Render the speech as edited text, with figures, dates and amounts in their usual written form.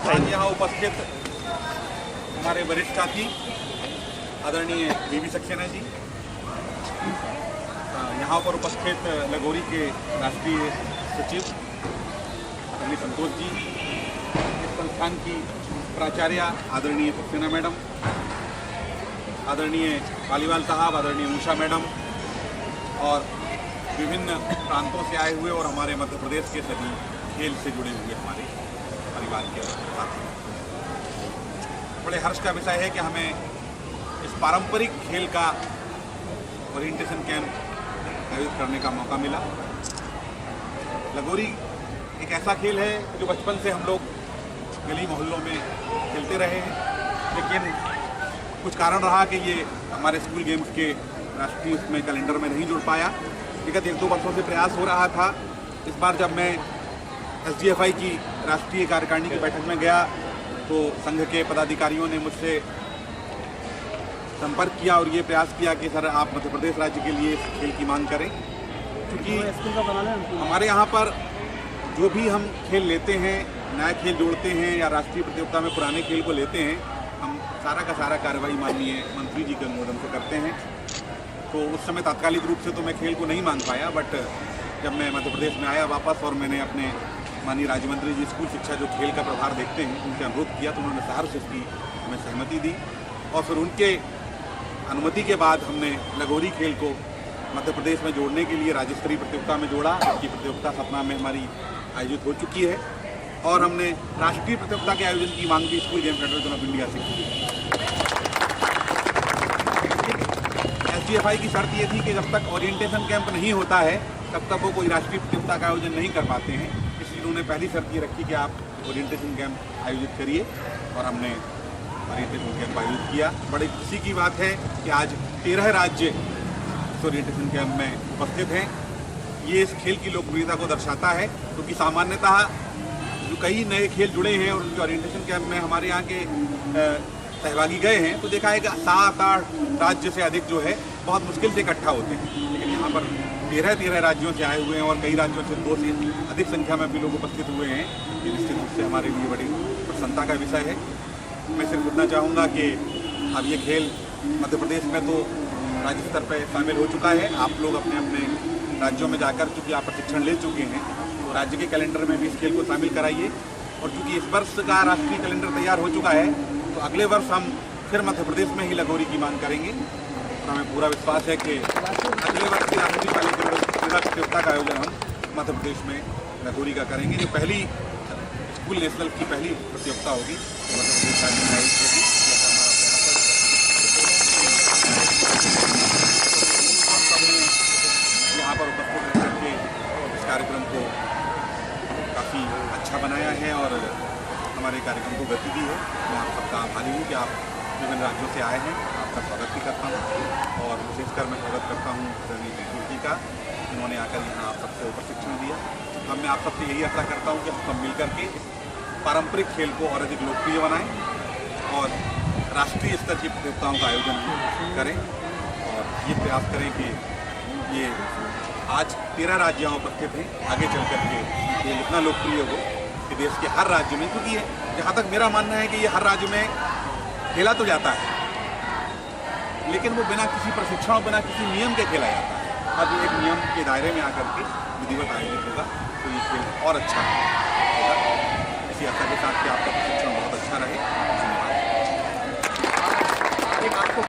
आज यहाँ उपस्थित हमारे वरिष्ठ साथी आदरणीय बीवी सक्सेना जी, यहाँ पर उपस्थित लगोरी के राष्ट्रीय सचिव आदरणीय संतोष जी, इस संस्थान की प्राचार्य आदरणीय सक्सेना मैडम, आदरणीय पालीवाल साहब, आदरणीय उषा मैडम और विभिन्न प्रांतों से आए हुए और हमारे मध्य प्रदेश के सभी खेल से जुड़े हुए हमारे परिवार के साथी। बड़े हर्ष का विषय है कि हमें इस पारंपरिक खेल का ओरिएंटेशन कैंप आयोजित करने का मौका मिला। लगोरी एक ऐसा खेल है जो बचपन से हम लोग गली मोहल्लों में खेलते रहे हैं, लेकिन कुछ कारण रहा कि ये हमारे स्कूल गेम्स के राष्ट्रीय उसमें कैलेंडर में नहीं जुड़ पाया। विगत 1-2 वर्षों से प्रयास हो रहा था। इस बार जब मैं SDFI की राष्ट्रीय कार्यकारिणी की बैठक में गया तो संघ के पदाधिकारियों ने मुझसे संपर्क किया और ये प्रयास किया कि सर आप मध्य प्रदेश राज्य के लिए इस खेल की मांग करें, क्योंकि हमारे यहाँ पर जो भी हम खेल लेते हैं, नया खेल जोड़ते हैं या राष्ट्रीय प्रतियोगिता में पुराने खेल को लेते हैं, हम सारा का सारा कार्रवाई माननीय मंत्री जी के अनुमोदन से करते हैं। तो उस समय तात्कालिक रूप से तो मैं खेल को नहीं मांग पाया, बट जब मैं मध्य प्रदेश में आया वापस और मैंने अपने माननीय राज्य मंत्री जी स्कूल शिक्षा जो खेल का प्रभार देखते हैं उनसे अनुरोध किया तो उन्होंने सहर्ष इसकी हमें सहमति दी और फिर उनके अनुमति के बाद हमने लगोरी खेल को मध्य प्रदेश में जोड़ने के लिए राज्य स्तरीय प्रतियोगिता में जोड़ा। इसकी प्रतियोगिता सतना में हमारी आयोजित हो चुकी है और हमने राष्ट्रीय प्रतियोगिता के आयोजन की मांग भी school game federation of India से की है। SDFI की शर्त ये थी कि जब तक ओरिएंटेशन कैंप नहीं होता है तब तक वो कोई राष्ट्रीय प्रतियोगिता का आयोजन नहीं कर पाते हैं, इसलिए उन्होंने पहली शर्त ये रखी कि आप ओरिएंटेशन कैंप आयोजित करिए और हमने ओरिएंटेशन कैंप आयोजित किया। बड़ी खुशी की बात है कि आज 13 राज्य इस ओरिएंटेशन कैंप में उपस्थित हैं। ये इस खेल की लोकप्रियता को दर्शाता है, क्योंकि सामान्यतः जो कई नए खेल जुड़े हैं और उनके ओरिएंटेशन कैंप में हमारे यहाँ के सहभागी गए हैं तो देखा है कि 7-8 राज्य से अधिक जो है बहुत मुश्किल से इकट्ठा होते हैं, लेकिन यहाँ पर 13 राज्यों से आए हुए हैं और कई राज्यों से 2 से अधिक संख्या में भी लोग उपस्थित हुए हैं। ये निश्चित रूप से हमारे लिए बड़ी प्रसन्नता का विषय है। मैं सिर्फ इतना चाहूँगा कि अब ये खेल मध्य प्रदेश में तो राज्य स्तर पर शामिल हो चुका है। आप लोग अपने अपने राज्यों में जाकर चूँकि आप प्रशिक्षण ले चुके हैं तो राज्य के कैलेंडर में भी इस खेल को शामिल कराइए और चूँकि इस वर्ष का राष्ट्रीय कैलेंडर तैयार हो चुका है तो अगले वर्ष हम फिर मध्य प्रदेश में ही लगोरी की मांग करेंगे और हमें पूरा विश्वास है कि अगले वर्ष की राष्ट्रीय क्रीड़ा प्रतियोगिता का आयोजन हम मध्य प्रदेश में लगोरी का करेंगे। जो पहली स्कूल नेशनल की पहली प्रतियोगिता होगी तो मध्य प्रदेश राज्य में आयोजित होगी। यहाँ पर उपस्थित रह करके इस कार्यक्रम को काफ़ी अच्छा बनाया है और हमारे कार्यक्रम को गति दी है। मैं आप सबका आभारी हूँ कि आप विभिन्न राज्यों से आए हैं, आपका स्वागत भी करता हूँ और विशेषकर मैं स्वागत करता हूँ रणनीति जी का, जिन्होंने आकर यहाँ आप सबको प्रशिक्षण दिया। अब मैं आप सबसे यही आशा करता हूँ कि हम सब मिलकर के इस पारंपरिक खेल को और अधिक लोकप्रिय बनाएं और राष्ट्रीय स्तर की प्रतियोगिताओं का आयोजन करें और ये प्रयास करें कि ये आज 13 राज्य यहाँ उपस्थित हैं, आगे चल करके ये इतना लोकप्रिय हो कि देश के हर राज्य में, क्योंकि ये जहाँ तक मेरा मानना है कि ये हर राज्य में खेला तो जाता है लेकिन वो बिना किसी प्रशिक्षण और बिना किसी नियम के खेला जाता है। अब एक नियम के दायरे में आकर के विधिवत आयोजित होगा तो ये खेल और अच्छा होगा। इसी आशा के साथ कि आपका प्रशिक्षण बहुत अच्छा रहे। धन्यवाद।